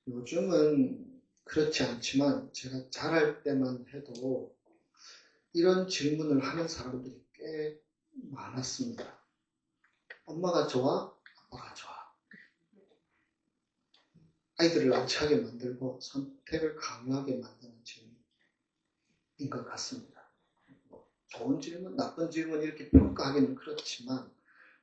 요즘은 그렇지 않지만 제가 자랄 때만 해도 이런 질문을 하는 사람들이 꽤 많았습니다. 엄마가 좋아? 아빠가 좋아? 아이들을 난처하게 만들고 선택을 강요하게 만드는 질문인 것 같습니다. 좋은 질문, 나쁜 질문 이렇게 평가하기는 그렇지만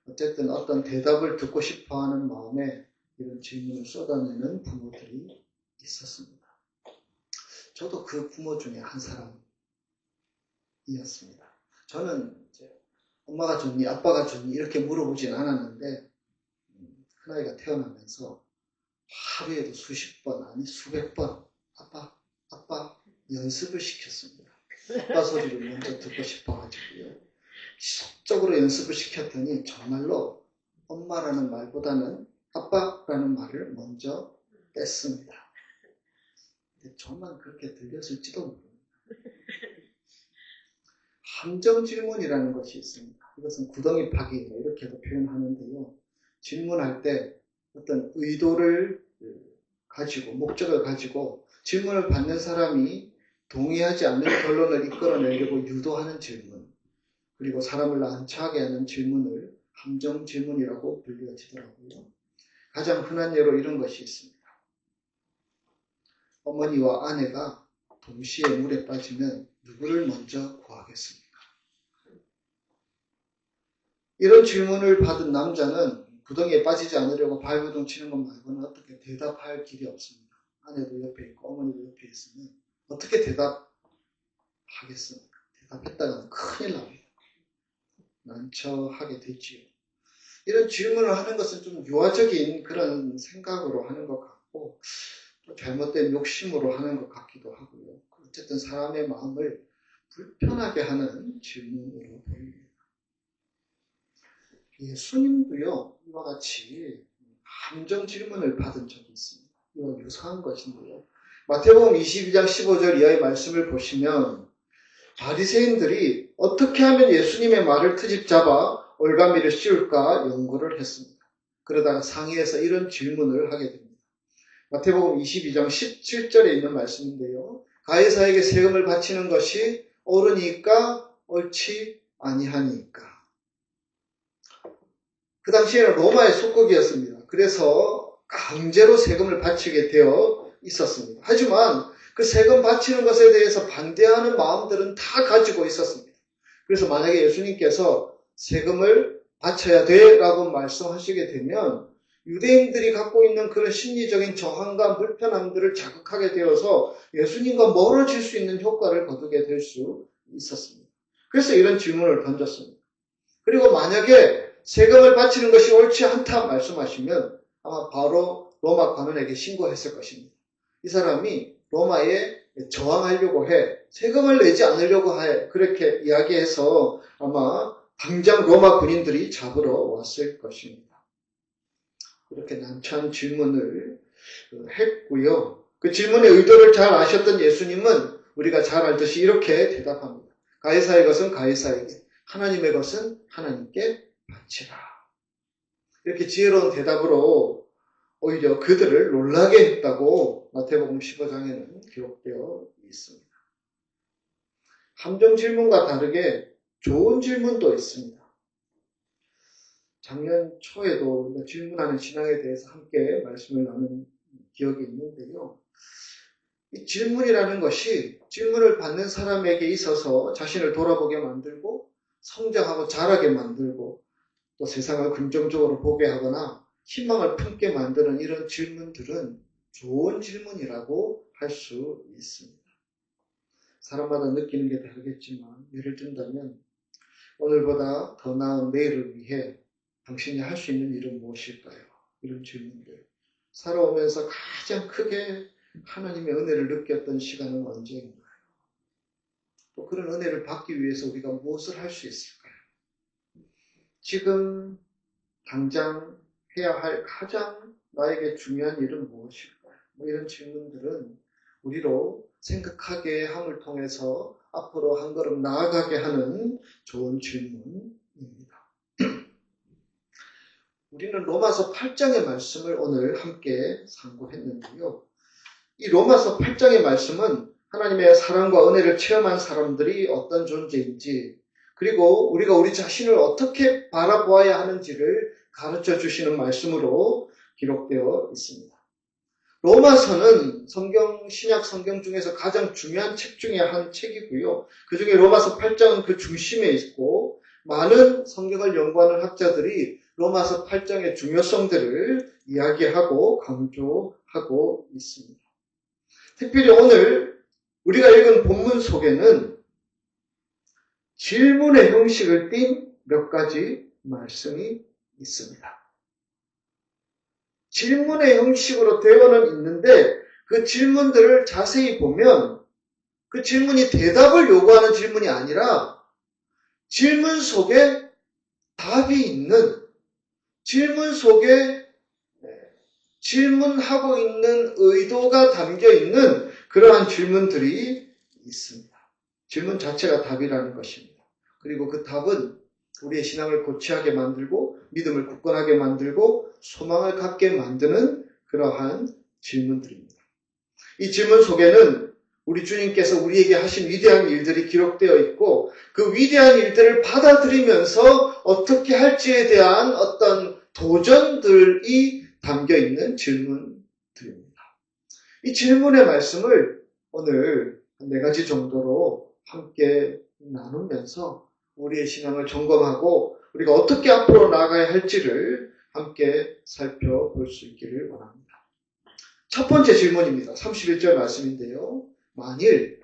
어쨌든 어떤 대답을 듣고 싶어하는 마음에 이런 질문을 쏟아내는 부모들이 있었습니다. 저도 그 부모 중에 한 사람이었습니다. 저는 이제 엄마가 좋니 아빠가 좋니 이렇게 물어보진 않았는데 큰아이가 태어나면서 하루에도 수십 번 아니 수백 번 아빠 연습을 시켰습니다. 아빠 소리를 먼저 듣고 싶어가지고요. 지속적으로 연습을 시켰더니 정말로 엄마라는 말보다는 아빠라는 말을 먼저 뺐습니다. 저만 그렇게 들렸을지도 모릅니다. 함정 질문이라는 것이 있습니다. 이것은 구덩이 파기 이렇게도 표현하는데요. 질문할 때 어떤 의도를 가지고 목적을 가지고 질문을 받는 사람이 동의하지 않는 결론을 이끌어내려고 유도하는 질문, 그리고 사람을 난처하게 하는 질문을 함정 질문이라고 불려지더라고요. 가장 흔한 예로 이런 것이 있습니다. 어머니와 아내가 동시에 물에 빠지면 누구를 먼저 구하겠습니까? 이런 질문을 받은 남자는 구덩이에 빠지지 않으려고 발버둥 치는 것 말고는 어떻게 대답할 길이 없습니다. 아내도 옆에 있고 어머니도 옆에 있으면 어떻게 대답하겠습니까? 대답했다가는 큰일 납니다. 난처하게 되지요. 이런 질문을 하는 것은 좀 유아적인 그런 생각으로 하는 것 같고 또 잘못된 욕심으로 하는 것 같기도 하고요. 어쨌든 사람의 마음을 불편하게 하는 질문으로 보입니다. 예수님도요, 이와 같이 함정 질문을 받은 적이 있습니다. 이와 유사한 것인데요. 마태복음 22장 15절 이하의 말씀을 보시면 바리새인들이 어떻게 하면 예수님의 말을 트집 잡아 올가미를 씌울까 연구를 했습니다. 그러다가 상의해서 이런 질문을 하게 됩니다. 마태복음 22장 17절에 있는 말씀인데요. 가이사에게 세금을 바치는 것이 옳으니까 옳지 아니하니까. 그 당시에는 로마의 속국이었습니다. 그래서 강제로 세금을 바치게 되어 있었습니다. 하지만 그 세금 바치는 것에 대해서 반대하는 마음들은 다 가지고 있었습니다. 그래서 만약에 예수님께서 세금을 바쳐야 돼 라고 말씀하시게 되면 유대인들이 갖고 있는 그런 심리적인 저항감, 불편함들을 자극하게 되어서 예수님과 멀어질 수 있는 효과를 거두게 될 수 있었습니다. 그래서 이런 질문을 던졌습니다. 그리고 만약에 세금을 바치는 것이 옳지 않다 말씀하시면 아마 바로 로마 관원에게 신고했을 것입니다. 이 사람이 로마에 저항하려고 해, 세금을 내지 않으려고 해, 그렇게 이야기해서 아마 당장 로마 군인들이 잡으러 왔을 것입니다. 이렇게 난처한 질문을 했고요. 그 질문의 의도를 잘 아셨던 예수님은 우리가 잘 알듯이 이렇게 대답합니다. 가이사의 것은 가이사에게, 하나님의 것은 하나님께 바치라. 이렇게 지혜로운 대답으로 오히려 그들을 놀라게 했다고 마태복음 15장에는 기록되어 있습니다. 함정 질문과 다르게 좋은 질문도 있습니다. 작년 초에도 우리가 질문하는 신앙에 대해서 함께 말씀을 나눈 기억이 있는데요. 이 질문이라는 것이 질문을 받는 사람에게 있어서 자신을 돌아보게 만들고 성장하고 자라게 만들고 또 세상을 긍정적으로 보게 하거나 희망을 품게 만드는 이런 질문들은 좋은 질문이라고 할 수 있습니다. 사람마다 느끼는 게 다르겠지만 예를 든다면 오늘보다 더 나은 내일을 위해 당신이 할 수 있는 일은 무엇일까요? 이런 질문들. 살아오면서 가장 크게 하나님의 은혜를 느꼈던 시간은 언제인가요? 또 그런 은혜를 받기 위해서 우리가 무엇을 할 수 있을까요? 지금 당장 해야 할 가장 나에게 중요한 일은 무엇일까요? 이런 질문들은 우리로 생각하게 함을 통해서 앞으로 한 걸음 나아가게 하는 좋은 질문입니다. 우리는 로마서 8장의 말씀을 오늘 함께 상고했는데요. 이 로마서 8장의 말씀은 하나님의 사랑과 은혜를 체험한 사람들이 어떤 존재인지, 그리고 우리가 우리 자신을 어떻게 바라보아야 하는지를 가르쳐 주시는 말씀으로 기록되어 있습니다. 로마서는 신약 성경 중에서 가장 중요한 책 중에 한 책이고요. 그 중에 로마서 8장은 그 중심에 있고, 많은 성경을 연구하는 학자들이 로마서 8장의 중요성들을 이야기하고 강조하고 있습니다. 특별히 오늘 우리가 읽은 본문 속에는 질문의 형식을 띤 몇 가지 말씀이 있습니다. 질문의 형식으로 되어는 있는데 그 질문들을 자세히 보면 그 질문이 대답을 요구하는 질문이 아니라 질문 속에 답이 있는, 질문 속에 질문하고 있는 의도가 담겨 있는 그러한 질문들이 있습니다. 질문 자체가 답이라는 것입니다. 그리고 그 답은 우리의 신앙을 고취하게 만들고 믿음을 굳건하게 만들고 소망을 갖게 만드는 그러한 질문들입니다. 이 질문 속에는 우리 주님께서 우리에게 하신 위대한 일들이 기록되어 있고 그 위대한 일들을 받아들이면서 어떻게 할지에 대한 어떤 도전들이 담겨 있는 질문들입니다. 이 질문의 말씀을 오늘 한 4가지 정도로 함께 나누면서 우리의 신앙을 점검하고 우리가 어떻게 앞으로 나아가야 할지를 함께 살펴볼 수 있기를 원합니다. 첫 번째 질문입니다. 31절 말씀인데요. 만일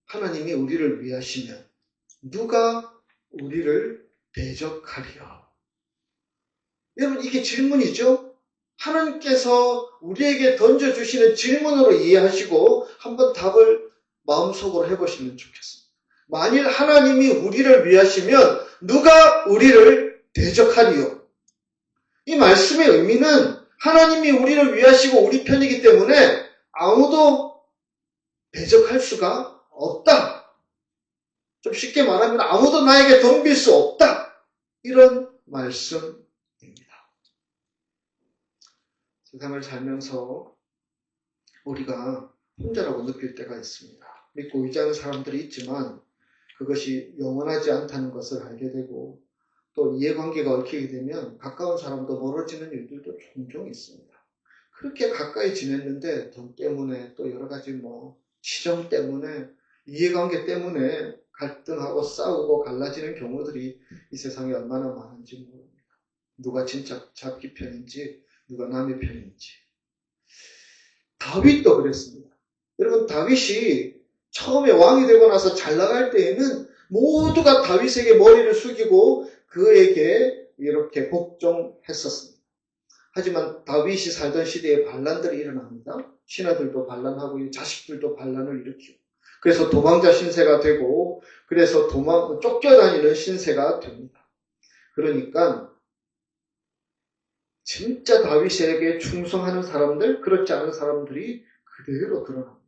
하나님이 우리를 위하시면 누가 우리를 대적하리요? 여러분, 이게 질문이죠? 하나님께서 우리에게 던져주시는 질문으로 이해하시고 한번 답을 마음속으로 해보시면 좋겠습니다. 만일 하나님이 우리를 위하시면 누가 우리를 대적하리요? 이 말씀의 의미는 하나님이 우리를 위하시고 우리 편이기 때문에 아무도 대적할 수가 없다. 좀 쉽게 말하면 아무도 나에게 덤빌 수 없다. 이런 말씀입니다. 세상을 살면서 우리가 혼자라고 느낄 때가 있습니다. 믿고 의지하는 사람들이 있지만 그것이 영원하지 않다는 것을 알게 되고 또 이해관계가 얽히게 되면 가까운 사람도 멀어지는 일들도 종종 있습니다. 그렇게 가까이 지냈는데 돈 때문에 또 여러 가지 시정 때문에 이해관계 때문에 갈등하고 싸우고 갈라지는 경우들이 이 세상에 얼마나 많은지 모릅니다. 누가 진짜 자기 편인지 누가 남의 편인지. 다윗도 그랬습니다. 여러분, 다윗이 처음에 왕이 되고 나서 잘 나갈 때에는 모두가 다윗에게 머리를 숙이고 그에게 이렇게 복종했었습니다. 하지만 다윗이 살던 시대에 반란들이 일어납니다. 신하들도 반란하고 자식들도 반란을 일으키고 그래서 도망자 신세가 되고 그래서 쫓겨다니는 신세가 됩니다. 그러니까 진짜 다윗에게 충성하는 사람들, 그렇지 않은 사람들이 그대로 드러납니다.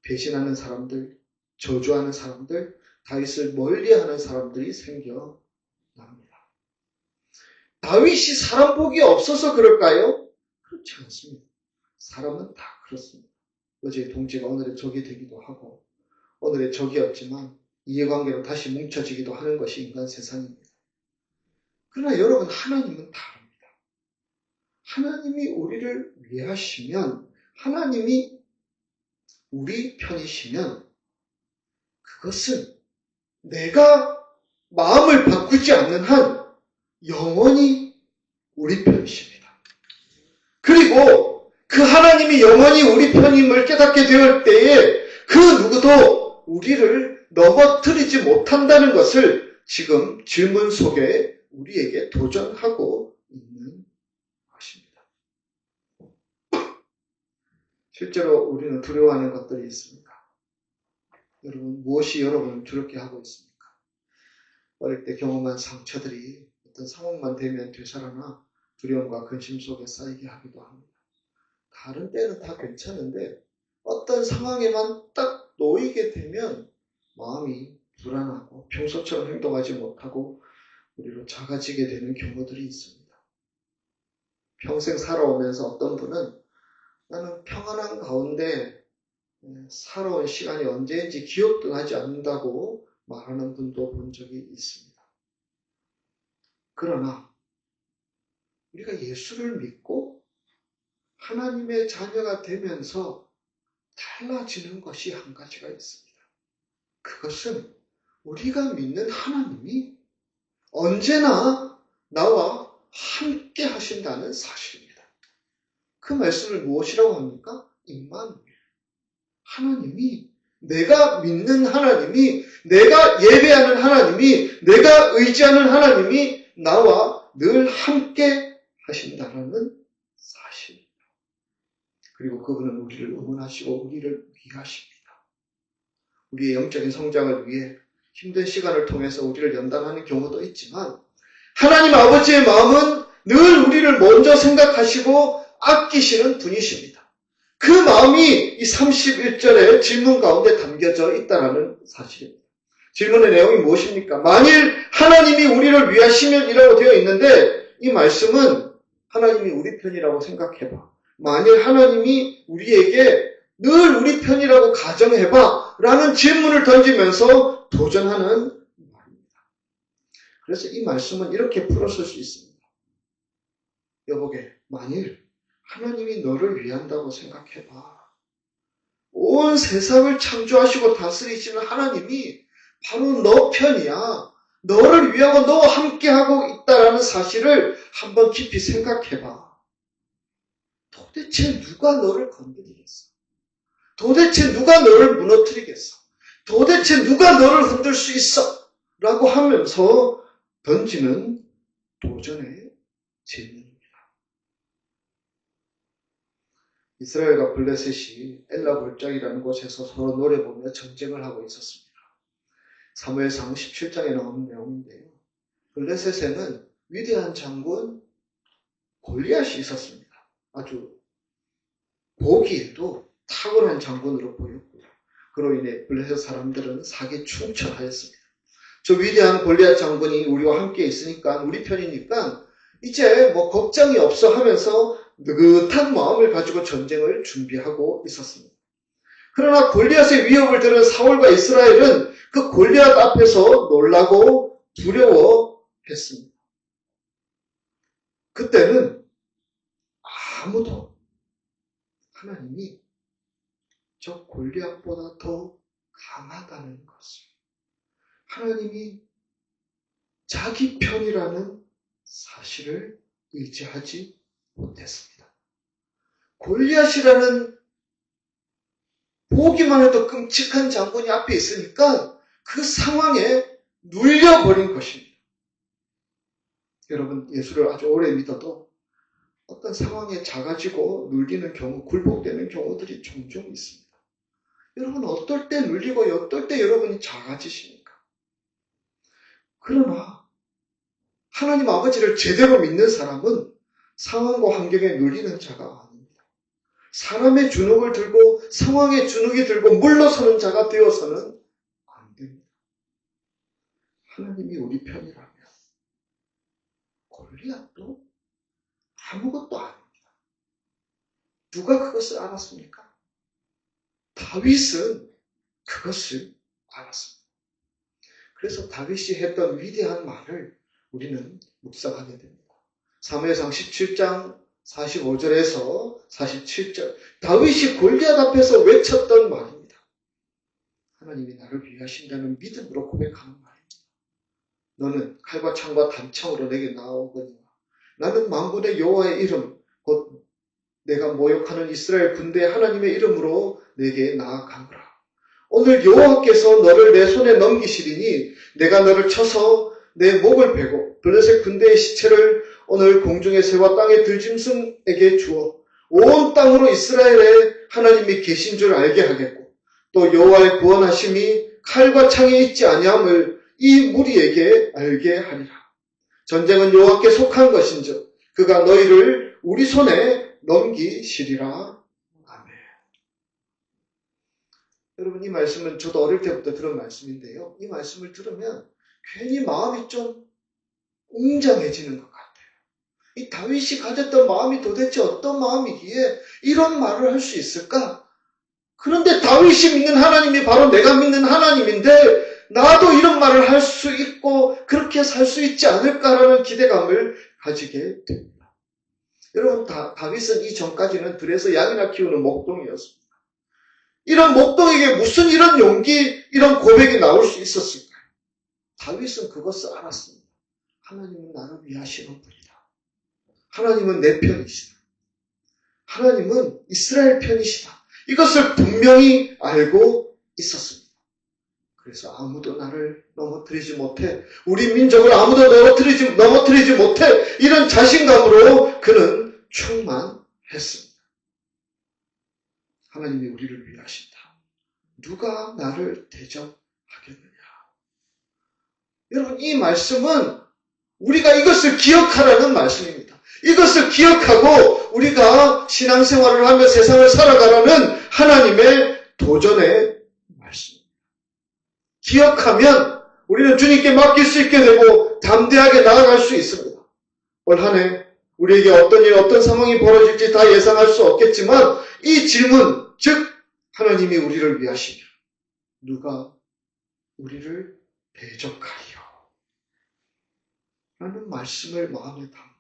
배신하는 사람들, 저주하는 사람들, 다윗을 멀리하는 사람들이 생겨납니다. 다윗이 사람 복이 없어서 그럴까요? 그렇지 않습니다. 사람은 다 그렇습니다. 어제의 동지가 오늘의 적이 되기도 하고 오늘의 적이었지만 이해관계로 다시 뭉쳐지기도 하는 것이 인간 세상입니다. 그러나 여러분, 하나님은 다릅니다. 하나님이 우리를 위하시면, 하나님이 우리 편이시면 그것은 내가 마음을 바꾸지 않는 한 영원히 우리 편이십니다. 그리고 그 하나님이 영원히 우리 편임을 깨닫게 되었을 때에 그 누구도 우리를 넘어뜨리지 못한다는 것을 지금 질문 속에 우리에게 도전하고 있는 것입니다. 실제로 우리는 두려워하는 것들이 있습니다. 여러분, 무엇이 여러분을 두렵게 하고 있습니까? 어릴 때 경험한 상처들이 어떤 상황만 되면 되살아나 두려움과 근심 속에 쌓이게 하기도 합니다. 다른 때는 다 괜찮은데 어떤 상황에만 딱 놓이게 되면 마음이 불안하고 평소처럼 행동하지 못하고 우리로 작아지게 되는 경우들이 있습니다. 평생 살아오면서 어떤 분은 나는 평안한 가운데 살아온 시간이 언제인지 기억도 나지 않는다고 말하는 분도 본 적이 있습니다. 그러나 우리가 예수를 믿고 하나님의 자녀가 되면서 달라지는 것이 한 가지가 있습니다. 그것은 우리가 믿는 하나님이 언제나 나와 함께 하신다는 사실입니다. 그 말씀을 무엇이라고 합니까? 임마누엘. 하나님이, 내가 믿는 하나님이, 내가 예배하는 하나님이, 내가 의지하는 하나님이 나와 늘 함께 하신다는 사실입니다. 그리고 그분은 우리를 응원하시고 우리를 위하십니다. 우리의 영적인 성장을 위해 힘든 시간을 통해서 우리를 연단하는 경우도 있지만 하나님 아버지의 마음은 늘 우리를 먼저 생각하시고 아끼시는 분이십니다. 그 마음이 이 31절의 질문 가운데 담겨져 있다는 사실입니다. 질문의 내용이 무엇입니까? 만일 하나님이 우리를 위하시면이라고 되어 있는데 이 말씀은 하나님이 우리 편이라고 생각해봐. 만일 하나님이 우리에게 늘 우리 편이라고 가정해봐 라는 질문을 던지면서 도전하는 말입니다. 그래서 이 말씀은 이렇게 풀었을 수 있습니다. 여보게, 만일 하나님이 너를 위한다고 생각해봐. 온 세상을 창조하시고 다스리시는 하나님이 바로 너 편이야. 너를 위하고 너와 함께하고 있다는 사실을 한번 깊이 생각해봐. 도대체 누가 너를 건드리겠어? 도대체 누가 너를 무너뜨리겠어? 도대체 누가 너를 흔들 수 있어? 라고 하면서 던지는 도전의 질문입니다. 이스라엘과 블레셋이 엘라 골짜기라는 곳에서 서로 노래보며 전쟁을 하고 있었습니다. 사무엘상 17장에 나오는 내용인데요. 블레셋에는 위대한 장군 골리앗이 있었습니다. 아주 보기에도 탁월한 장군으로 보였고요. 그로 인해 블레셋 사람들은 사기에 충천하였습니다. 저 위대한 골리앗 장군이 우리와 함께 있으니까, 우리 편이니까 이제 뭐 걱정이 없어 하면서 느긋한 마음을 가지고 전쟁을 준비하고 있었습니다. 그러나 골리앗의 위협을 들은 사울과 이스라엘은 그 골리앗 앞에서 놀라고 두려워했습니다. 그때는 아무도 하나님이 저 골리앗보다 더 강하다는 것을, 하나님이 자기 편이라는 사실을 의지하지 못했습니다. 골리앗이라는 보기만 해도 끔찍한 장군이 앞에 있으니까 그 상황에 눌려버린 것입니다. 여러분, 예수를 아주 오래 믿어도 어떤 상황에 작아지고 눌리는 경우, 굴복되는 경우들이 종종 있습니다. 여러분, 어떨 때 눌리고 어떨 때 여러분이 작아지십니까? 그러나 하나님 아버지를 제대로 믿는 사람은 상황과 환경에 눌리는 자가 아닙니다. 사람의 주눅을 들고 상황의 주눅이 들고 물러서는 자가 되어서는 안 됩니다. 하나님이 우리 편이라면 골리앗도 아무것도 아닙니다. 누가 그것을 알았습니까? 다윗은 그것을 알았습니다. 그래서 다윗이 했던 위대한 말을 우리는 묵상하게 됩니다. 사무엘상 17장 45절에서 47절, 다윗이 골리앗 앞에서 외쳤던 말입니다. 하나님이 나를 위하신다는 믿음으로 고백하는 말입니다. 너는 칼과 창과 단창으로 내게 나아오거니와 나는 만군의 여호와의 이름, 곧 내가 모욕하는 이스라엘 군대의 하나님의 이름으로 내게 나아가노라. 오늘 여호와께서 너를 내 손에 넘기시리니 내가 너를 쳐서 내 목을 베고 블레셋 군대의 시체를 오늘 공중의 새와 땅의 들짐승에게 주어 온 땅으로 이스라엘의 하나님이 계신 줄 알게 하겠고, 또 여호와의 구원하심이 칼과 창에 있지 아니함을 이 무리에게 알게 하리라. 전쟁은 여호와께 속한 것인즉 그가 너희를 우리 손에 넘기시리라. 아멘. 여러분, 이 말씀은 저도 어릴 때부터 들은 말씀인데요. 이 말씀을 들으면 괜히 마음이 좀 웅장해지는 것 같아요. 이 다윗이 가졌던 마음이 도대체 어떤 마음이기에 이런 말을 할 수 있을까? 그런데 다윗이 믿는 하나님이 바로 내가 믿는 하나님인데 나도 이런 말을 할 수 있고 그렇게 살 수 있지 않을까라는 기대감을 가지게 됩니다. 여러분, 다윗은 이전까지는 들에서 양이나 키우는 목동이었습니다. 이런 목동에게 무슨 이런 용기, 이런 고백이 나올 수 있었을까요? 다윗은 그것을 알았습니다. 하나님은 나를 위하시는 분이다. 하나님은 내 편이시다. 하나님은 이스라엘 편이시다. 이것을 분명히 알고 있었습니다. 그래서 아무도 나를 넘어뜨리지 못해, 우리 민족을 아무도 넘어뜨리지 못해, 이런 자신감으로 그는 충만했습니다. 하나님이 우리를 위하신다. 누가 나를 대적하겠느냐. 여러분, 이 말씀은 우리가 이것을 기억하라는 말씀입니다. 이것을 기억하고 우리가 신앙생활을 하며 세상을 살아가라는 하나님의 도전의 말씀입니다. 기억하면 우리는 주님께 맡길 수 있게 되고 담대하게 나아갈 수 있습니다. 올 한 해 우리에게 어떤 일, 어떤 상황이 벌어질지 다 예상할 수 없겠지만 이 질문, 즉 하나님이 우리를 위하시며 누가 우리를 대적하리요? 라는 말씀을 마음에 담고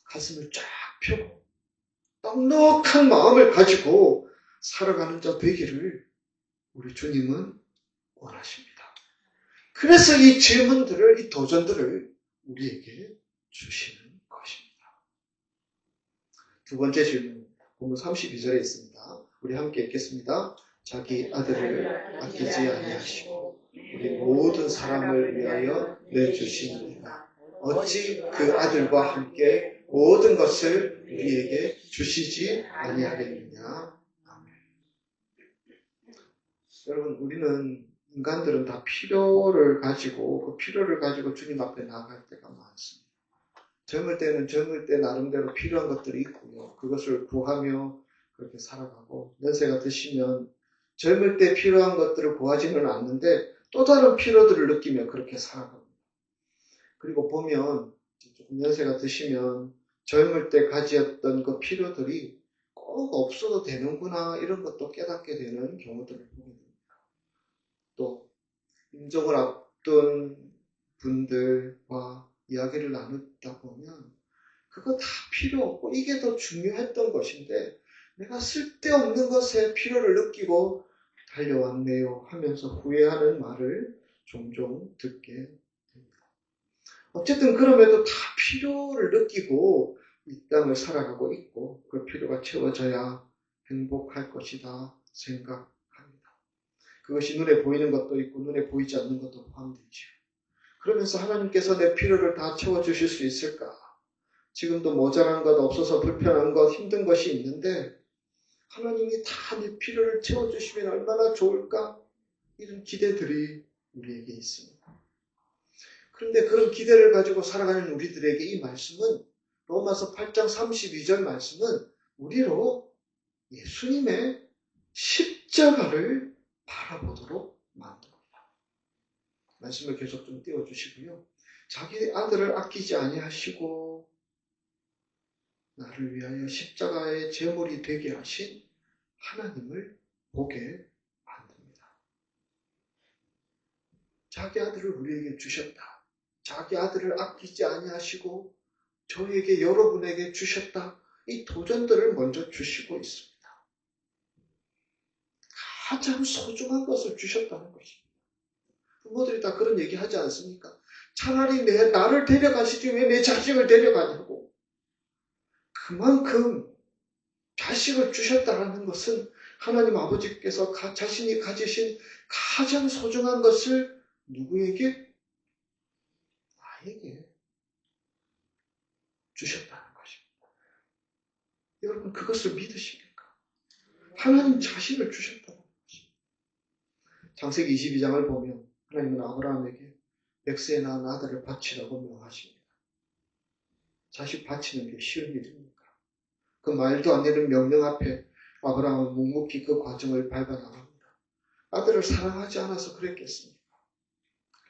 가슴을 쫙 펴고 넉넉한 마음을 가지고 살아가는 자 되기를 우리 주님은 원하십니다. 그래서 이 질문들을, 이 도전들을 우리에게 주시는 것입니다. 두 번째 질문, 본문 32절에 있습니다. 우리 함께 읽겠습니다. 자기 아들을 아끼지 아니하시고 우리 모든 사람을 위하여 내주시니까 어찌 그 아들과 함께 모든 것을 우리에게 주시지 아니하겠느냐. 아멘. 여러분, 우리는 인간들은 다 필요를 가지고 그 필요를 가지고 주님 앞에 나아갈 때가 많습니다. 젊을 때는 젊을 때 나름대로 필요한 것들이 있고요. 그것을 구하며 그렇게 살아가고 연세가 드시면 젊을 때 필요한 것들을 구하지는 않는데 또 다른 필요들을 느끼며 그렇게 살아갑니다. 그리고 보면 조금 연세가 드시면 젊을 때 가지었던 그 필요들이 꼭 없어도 되는구나 이런 것도 깨닫게 되는 경우들을 보게 됩니다. 또 임종을 앞둔 분들과 이야기를 나누다 보면 그거 다 필요 없고 이게 더 중요했던 것인데 내가 쓸데없는 것에 필요를 느끼고 달려왔네요 하면서 후회하는 말을 종종 듣게 됩니다. 어쨌든 그럼에도 다 필요를 느끼고 이 땅을 살아가고 있고 그 필요가 채워져야 행복할 것이다 생각합니다. 그것이 눈에 보이는 것도 있고 눈에 보이지 않는 것도 포함되지요. 그러면서 하나님께서 내 필요를 다 채워주실 수 있을까? 지금도 모자란 것, 없어서 불편한 것, 힘든 것이 있는데 하나님이 다 내 필요를 채워주시면 얼마나 좋을까? 이런 기대들이 우리에게 있습니다. 그런데 그런 기대를 가지고 살아가는 우리들에게 이 말씀은 로마서 8장 32절 말씀은 우리로 예수님의 십자가를 바라보도록 만듭니다. 말씀을 계속 좀 띄워주시고요. 자기 아들을 아끼지 아니하시고 나를 위하여 십자가의 제물이 되게 하신 하나님을 보게 만듭니다. 자기 아들을 우리에게 주셨다. 자기 아들을 아끼지 아니하시고 저에게 여러분에게 주셨다. 이 도전들을 먼저 주시고 있습니다. 가장 소중한 것을 주셨다는 것입니다. 부모들이 다 그런 얘기 하지 않습니까? 차라리 나를 데려가시지 왜 내 자식을 데려가냐고. 그만큼 자식을 주셨다는 것은 하나님 아버지께서 자신이 가지신 가장 소중한 것을 누구에게? 나에게 주셨다는 것입니다. 여러분 그것을 믿으십니까? 하나님 자신을 주셨다는 것입니다. 창세기 22장을 보면 하나님은 아브라함에게 100세에 낳은 아들을 바치라고 명하십니다. 자식 바치는 게 쉬운 일입니까? 그 말도 안 되는 명령 앞에 아브라함은 묵묵히 그 과정을 밟아나갑니다. 아들을 사랑하지 않아서 그랬겠습니까?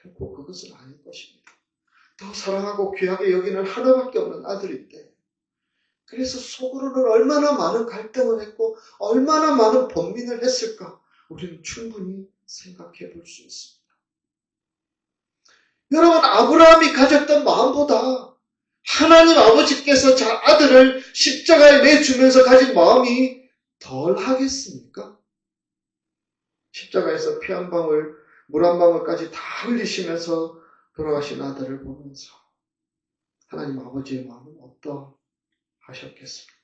결코 그것은 아닐 것입니다. 더 사랑하고 귀하게 여기는 하나밖에 없는 아들인데, 그래서 속으로는 얼마나 많은 갈등을 했고 얼마나 많은 번민을 했을까 우리는 충분히 생각해 볼 수 있습니다. 여러분, 아브라함이 가졌던 마음보다 하나님 아버지께서 아들을 십자가에 내주면서 가진 마음이 덜 하겠습니까? 십자가에서 피 한 방울, 물 한 방울까지 다 흘리시면서 돌아가신 아들을 보면서 하나님 아버지의 마음은 어떠하셨겠습니까?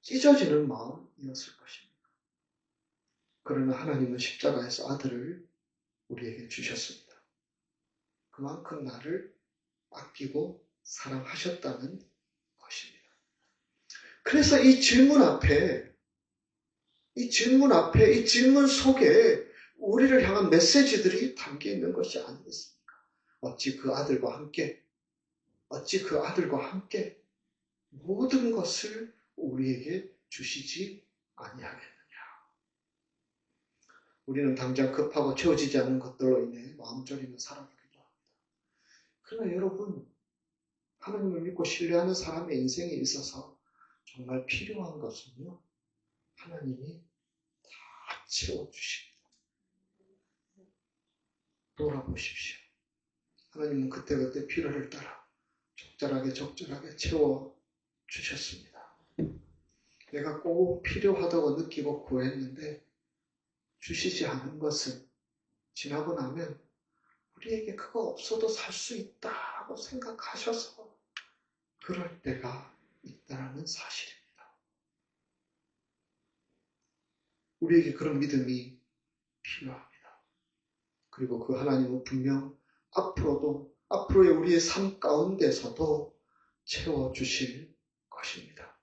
찢어지는 마음이었을 것입니다. 그러나 하나님은 십자가에서 아들을 우리에게 주셨습니다. 그만큼 나를 아끼고 사랑하셨다는 것입니다. 그래서 이 질문 속에 우리를 향한 메시지들이 담겨 있는 것이 아니겠습니까? 어찌 그 아들과 함께 모든 것을 우리에게 주시지 아니하겠느냐. 우리는 당장 급하고 채워지지 않는 것들로 인해 마음 졸이며 살아가기도 합니다. 그러나 여러분, 하나님을 믿고 신뢰하는 사람의 인생에 있어서 정말 필요한 것은요, 하나님이 다 채워주십니다. 돌아보십시오. 하나님은 그때그때 필요를 따라 적절하게 채워주셨습니다. 내가 꼭 필요하다고 느끼고 구했는데 주시지 않은 것은 지나고 나면 우리에게 그거 없어도 살 수 있다고 생각하셔서 그럴 때가 있다는 사실입니다. 우리에게 그런 믿음이 필요합니다. 그리고 그 하나님은 분명 앞으로의 우리의 삶 가운데서도 채워주실 것입니다.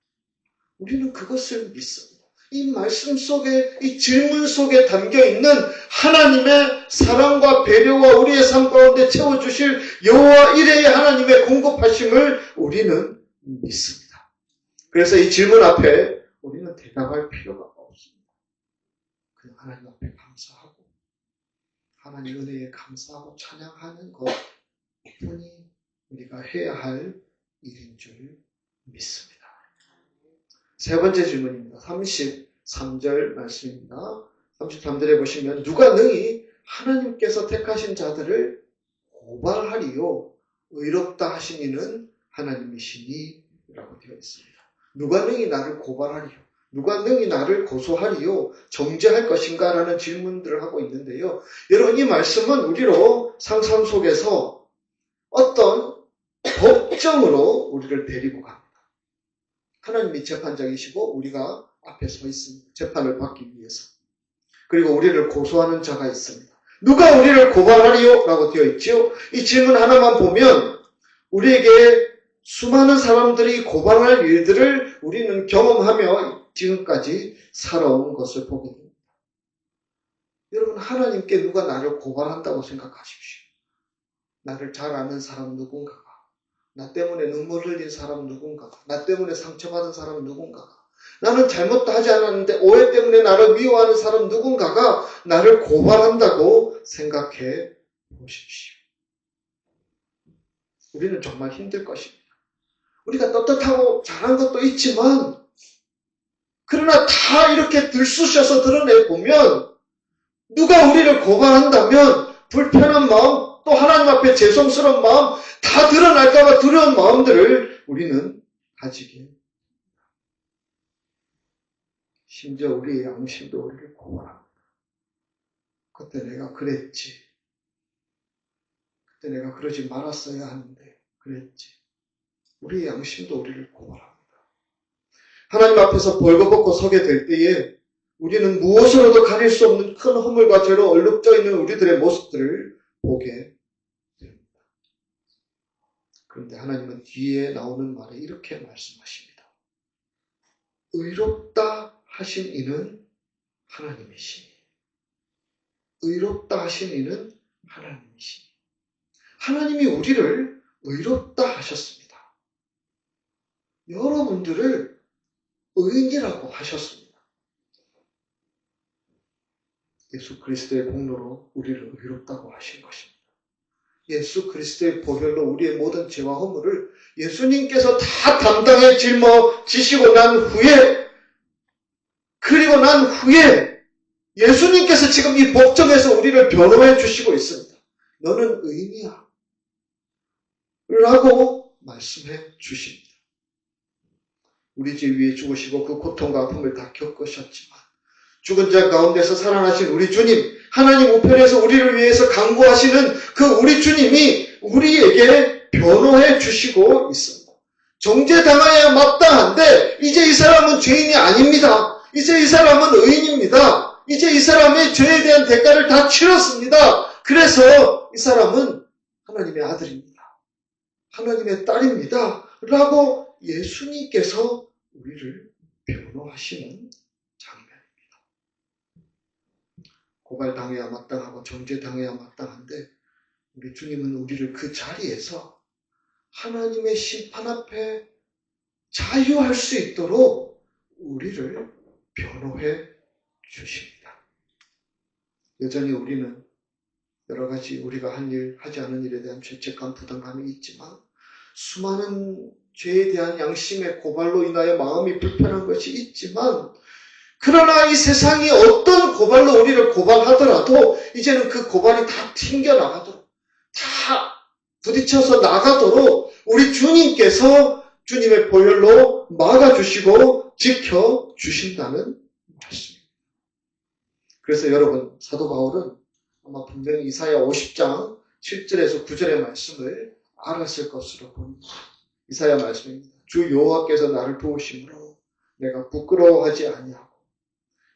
우리는 그것을 믿습니다. 이 말씀 속에, 이 질문 속에 담겨있는 하나님의 사랑과 배려와 우리의 삶 가운데 채워주실 여호와 이레의 하나님의 공급하심을 우리는 믿습니다. 그래서 이 질문 앞에 우리는 대답할 필요가 없습니다. 그냥 하나님 앞에 감사하고 하나님 은혜에 감사하고 찬양하는 것뿐이 우리가 해야 할 일인 줄 믿습니다. 세 번째 질문입니다. 33절 말씀입니다. 33절에 보시면 누가 능히 하나님께서 택하신 자들을 고발하리요 의롭다 하신 이는 하나님이시니 라고 되어 있습니다. 누가 능히 나를 고발하리요? 누가 능히 나를 고소하리요? 정죄할 것인가? 라는 질문들을 하고 있는데요. 여러분, 이 말씀은 우리로 상상 속에서 어떤 법정으로 우리를 데리고 갑니다. 하나님이 재판장이시고 우리가 앞에 서 있습니다. 재판을 받기 위해서. 그리고 우리를 고소하는 자가 있습니다. 누가 우리를 고발하리요? 라고 되어 있죠. 이 질문 하나만 보면 우리에게 수많은 사람들이 고발할 일들을 우리는 경험하며 지금까지 살아온 것을 보게 됩니다. 여러분, 하나님께 누가 나를 고발한다고 생각하십시오. 나를 잘 아는 사람 누군가가, 나 때문에 눈물 흘린 사람 누군가가, 나 때문에 상처받은 사람 누군가가, 나는 잘못도 하지 않았는데 오해 때문에 나를 미워하는 사람 누군가가 나를 고발한다고 생각해 보십시오. 우리는 정말 힘들 것입니다. 우리가 떳떳하고 잘한 것도 있지만 그러나 다 이렇게 들쑤셔서 드러내보면 누가 우리를 고발한다면 불편한 마음, 또 하나님 앞에 죄송스러운 마음, 다 드러날까봐 두려운 마음들을 우리는 가지게 합니다. 심지어 우리의 양심도 우리를 고발합니다. 그때 내가 그랬지. 그때 내가 그러지 말았어야 하는데 그랬지. 우리의 양심도 우리를 고발합니다. 하나님 앞에서 벌거벗고 서게 될 때에 우리는 무엇으로도 가릴 수 없는 큰 허물과 죄로 얼룩져 있는 우리들의 모습들을 보게 됩니다. 그런데 하나님은 뒤에 나오는 말에 이렇게 말씀하십니다. 의롭다 하신 이는 하나님이시니. 의롭다 하신 이는 하나님이시니. 하나님이 우리를 의롭다 하셨습니다. 여러분들을 의인이라고 하셨습니다. 예수 그리스도의 공로로 우리를 의롭다고 하신 것입니다. 예수 그리스도의 보혈로 우리의 모든 죄와 허물을 예수님께서 다 담당해 짊어지시고 난 후에, 그리고 난 후에 예수님께서 지금 이 복정에서 우리를 변호해 주시고 있습니다. 너는 의인이야 라고 말씀해 주십니다. 우리 죄 위에 죽으시고 그 고통과 아픔을 다 겪으셨지만 죽은 자 가운데서 살아나신 우리 주님, 하나님 우편에서 우리를 위해서 강구하시는 그 우리 주님이 우리에게 변호해 주시고 있습니다. 정죄당해야 마땅한데 이제 이 사람은 죄인이 아닙니다. 이제 이 사람은 의인입니다. 이제 이 사람의 죄에 대한 대가를 다 치렀습니다. 그래서 이 사람은 하나님의 아들입니다. 하나님의 딸입니다. 라고 예수님께서 우리를 변호하시는 장면입니다. 고발당해야 마땅하고 정죄당해야 마땅한데 우리 주님은 우리를 그 자리에서 하나님의 심판 앞에 자유할 수 있도록 우리를 변호해 주십니다. 여전히 우리는 여러 가지 우리가 한 일, 하지 않은 일에 대한 죄책감, 부담감이 있지만 수많은 죄에 대한 양심의 고발로 인하여 마음이 불편한 것이 있지만 그러나 이 세상이 어떤 고발로 우리를 고발하더라도 이제는 그 고발이 다 튕겨나가도록 다 부딪혀서 나가도록 우리 주님께서 주님의 보혈로 막아주시고 지켜주신다는 말씀입니다. 그래서 여러분 사도 바울은 아마 분명히 이사야 50장 7절에서 9절의 말씀을 알았을 것으로 봅니다. 이사야 말씀입니다. 주 여호와께서 나를 도우심으로 내가 부끄러워하지 아니하고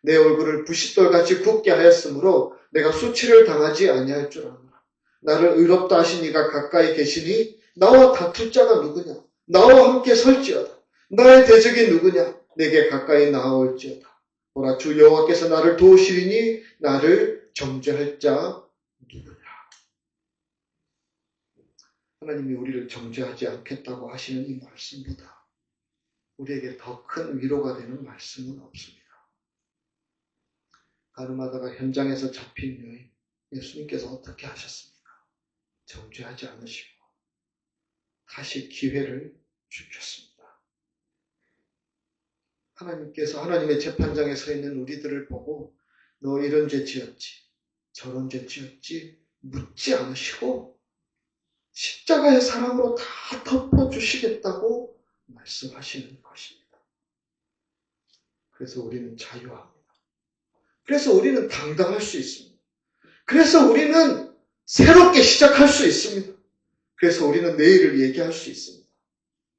내 얼굴을 부싯돌같이 굳게 하였으므로 내가 수치를 당하지 아니할 줄 아노라. 나를 의롭다 하신 이가 가까이 계시니 나와 다툴 자가 누구냐? 나와 함께 설지어다. 나의 대적이 누구냐? 내게 가까이 나아올지어다. 보라 주 여호와께서 나를 도우시리니 나를 정죄할 자 누구냐? 하나님이 우리를 정죄하지 않겠다고 하시는 이 말씀보다 우리에게 더 큰 위로가 되는 말씀은 없습니다. 가늠하다가 현장에서 잡힌 여인, 예수님께서 어떻게 하셨습니까? 정죄하지 않으시고 다시 기회를 주셨습니다. 하나님께서 하나님의 재판장에 서 있는 우리들을 보고 너 이런 죄 지었지, 저런 죄 지었지 묻지 않으시고 십자가의 사랑으로 다 덮어주시겠다고 말씀하시는 것입니다. 그래서 우리는 자유합니다. 그래서 우리는 당당할 수 있습니다. 그래서 우리는 새롭게 시작할 수 있습니다. 그래서 우리는 내일을 얘기할 수 있습니다.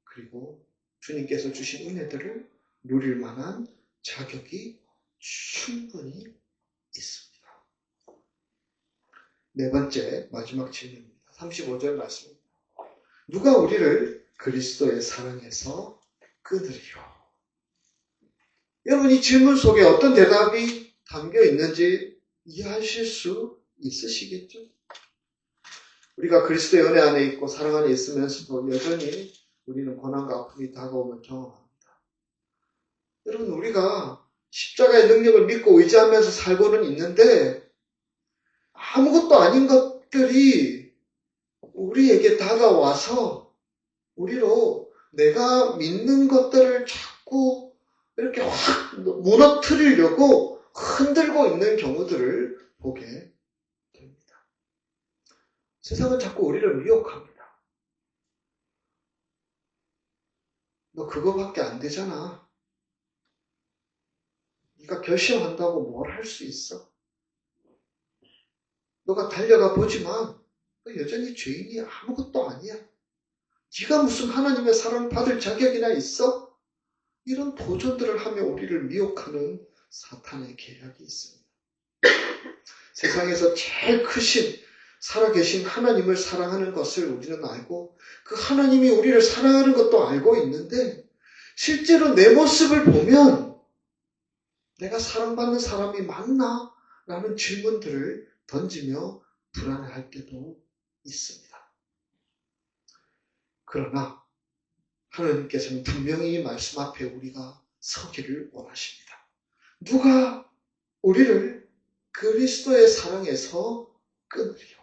그리고 주님께서 주신 은혜들을 누릴 만한 자격이 충분히 있습니다. 네 번째 마지막 질문입니다. 35절 말씀입니다. 누가 우리를 그리스도의 사랑에서 끊으리요? 여러분 이 질문 속에 어떤 대답이 담겨 있는지 이해하실 수 있으시겠죠? 우리가 그리스도의 은혜 안에 있고 사랑 안에 있으면서도 여전히 우리는 고난과 아픔이 다가오면 경험합니다. 여러분 우리가 십자가의 능력을 믿고 의지하면서 살고는 있는데 아무것도 아닌 것들이 우리에게 다가와서 우리로 내가 믿는 것들을 자꾸 이렇게 확 무너뜨리려고 흔들고 있는 경우들을 보게 됩니다. 세상은 자꾸 우리를 미혹합니다. 너 그거밖에 안 되잖아. 네가 결심한다고 뭘 할 수 있어? 너가 달려가 보지만 너 여전히 죄인이 아무것도 아니야. 네가 무슨 하나님의 사랑 받을 자격이나 있어? 이런 도전들을 하며 우리를 미혹하는 사탄의 계략이 있습니다. 세상에서 제일 크신 살아계신 하나님을 사랑하는 것을 우리는 알고 그 하나님이 우리를 사랑하는 것도 알고 있는데 실제로 내 모습을 보면 내가 사랑받는 사람이 맞나? 라는 질문들을 던지며 불안해할 때도 있습니다. 그러나 하나님께서는 분명히 이 말씀 앞에 우리가 서기를 원하십니다. 누가 우리를 그리스도의 사랑에서 끊으리요?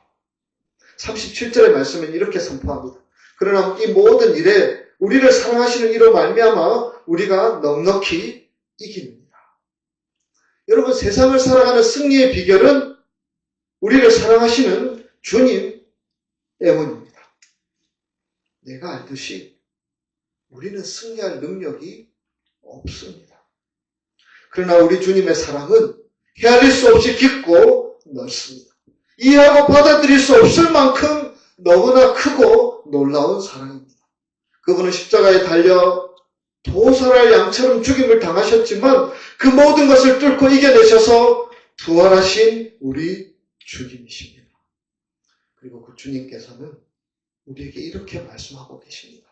37절의 말씀은 이렇게 선포합니다. 그러나 이 모든 일에 우리를 사랑하시는 이로 말미암아 우리가 넉넉히 이깁니다. 여러분, 세상을 살아가는 승리의 비결은 우리를 사랑하시는 주님 때문입니다. 내가 알듯이 우리는 승리할 능력이 없습니다. 그러나 우리 주님의 사랑은 헤아릴 수 없이 깊고 넓습니다. 이해하고 받아들일 수 없을 만큼 너무나 크고 놀라운 사랑입니다. 그분은 십자가에 달려 도살할 양처럼 죽임을 당하셨지만 그 모든 것을 뚫고 이겨내셔서 부활하신 우리 주님이십니다. 그리고 그 주님께서는 우리에게 이렇게 말씀하고 계십니다.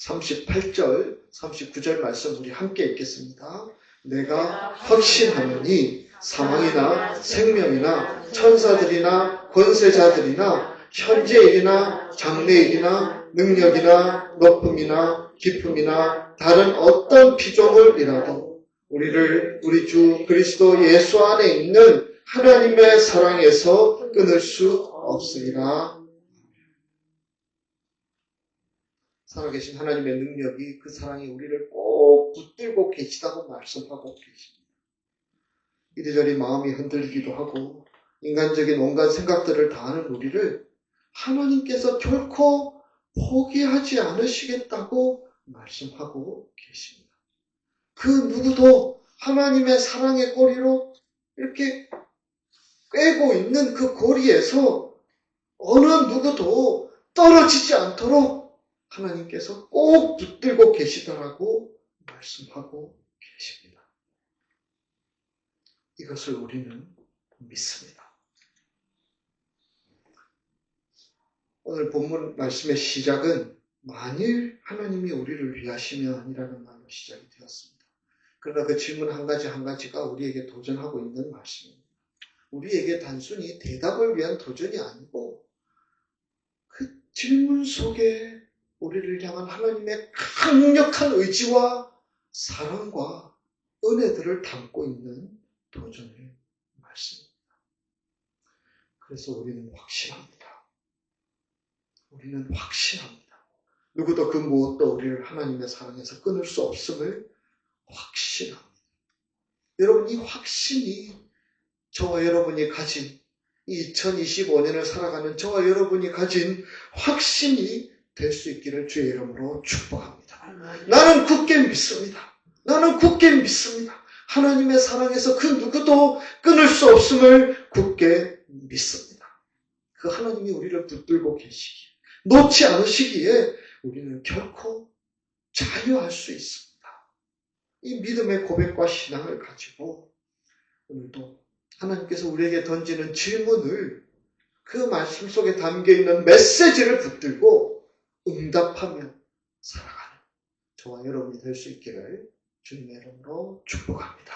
38절, 39절 말씀 우리 함께 읽겠습니다. 내가 확신하노니 사망이나 생명이나 천사들이나 권세자들이나 현재일이나 장래일이나 능력이나 높음이나 깊음이나 다른 어떤 피조물이라도 우리를 우리 주 그리스도 예수 안에 있는 하나님의 사랑에서 끊을 수 없으리라. 살아계신 하나님의 능력이 그 사랑이 우리를 꼭 붙들고 계시다고 말씀하고 계십니다. 이리저리 마음이 흔들리기도 하고 인간적인 온갖 생각들을 다하는 우리를 하나님께서 결코 포기하지 않으시겠다고 말씀하고 계십니다. 그 누구도 하나님의 사랑의 고리로 이렇게 꿰고 있는 그 고리에서 어느 누구도 떨어지지 않도록 하나님께서 꼭 붙들고 계시더라고 말씀하고 계십니다. 이것을 우리는 믿습니다. 오늘 본문 말씀의 시작은 만일 하나님이 우리를 위하시면이라는 말로 시작이 되었습니다. 그러나 그 질문 한 가지 한 가지가 우리에게 도전하고 있는 말씀입니다. 우리에게 단순히 대답을 위한 도전이 아니고 그 질문 속에 우리를 향한 하나님의 강력한 의지와 사랑과 은혜들을 담고 있는 도전의 말씀입니다. 그래서 우리는 확신합니다. 우리는 확신합니다. 누구도 그 무엇도 우리를 하나님의 사랑에서 끊을 수 없음을 확신합니다. 여러분, 이 확신이 저와 여러분이 가진 이 2025년을 살아가는 저와 여러분이 가진 확신이 될 수 있기를 주의 이름으로 축복합니다. 나는 굳게 믿습니다. 나는 굳게 믿습니다. 하나님의 사랑에서 그 누구도 끊을 수 없음을 굳게 믿습니다. 그 하나님이 우리를 붙들고 계시기에, 놓지 않으시기에 우리는 결코 자유할 수 있습니다. 이 믿음의 고백과 신앙을 가지고 오늘도 하나님께서 우리에게 던지는 질문을 그 말씀 속에 담겨있는 메시지를 붙들고 응답하며 살아가는 저와 여러분이 될 수 있기를 주님의 이름으로 축복합니다.